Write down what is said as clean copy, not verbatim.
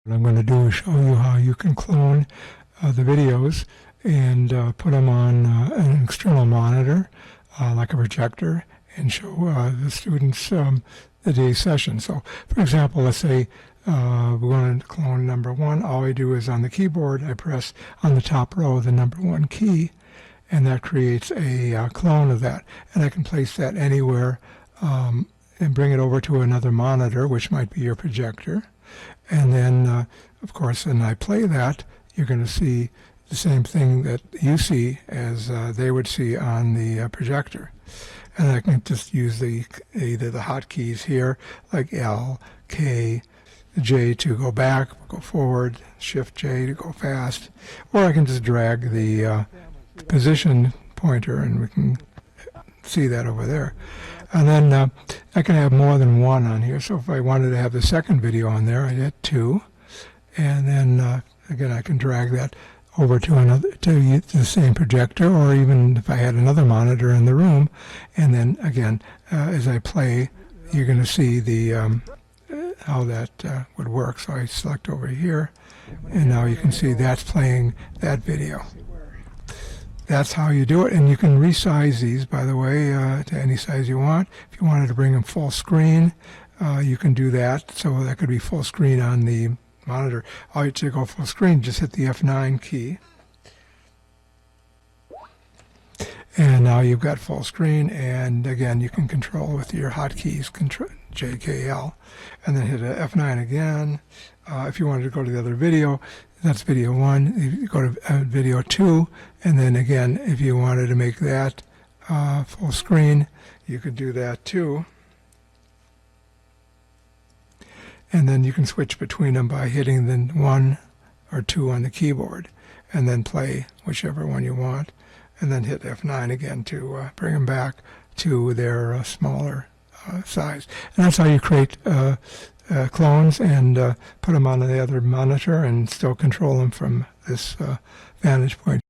What I'm going to do is show you how you can clone the videos and put them on an external monitor, like a projector, and show the students the day's session. So, for example, let's say we're going to clone number 1. All I do is on the keyboard, I press on the top row the number 1 key, and that creates a clone of that. And I can place that anywhere and bring it over to another monitor, which might be your projector. And then, of course, when I play that, you're going to see the same thing that you see as they would see on the projector. And I can just use either the hotkeys here, like L, K, J to go back, go forward, Shift J to go fast, or I can just drag the position pointer and we can see that over there. And then I can have more than one on here. So if I wanted to have the second video on there, I hit 2, and then again I can drag that over to the same projector, or even if I had another monitor in the room. And then again, as I play, you're going to see the how that would work. So I select over here, and now you can see that's playing that video. That's how you do it, and you can resize these, by the way, to any size you want. If you wanted to bring them full screen, you can do that. So that could be full screen on the monitor. All you have to go full screen, just hit the F9 key. And now you've got full screen, and again, you can control with your hotkeys, Control J, K, L, and then hit F9 again. If you wanted to go to the other video, that's video 1. You go to video 2, and then again, if you wanted to make that full screen, you could do that too. And then you can switch between them by hitting the 1 or 2 on the keyboard, and then play whichever one you want, and then hit F9 again to bring them back to their smaller size. And that's how you create clones and put them on the other monitor and still control them from this vantage point.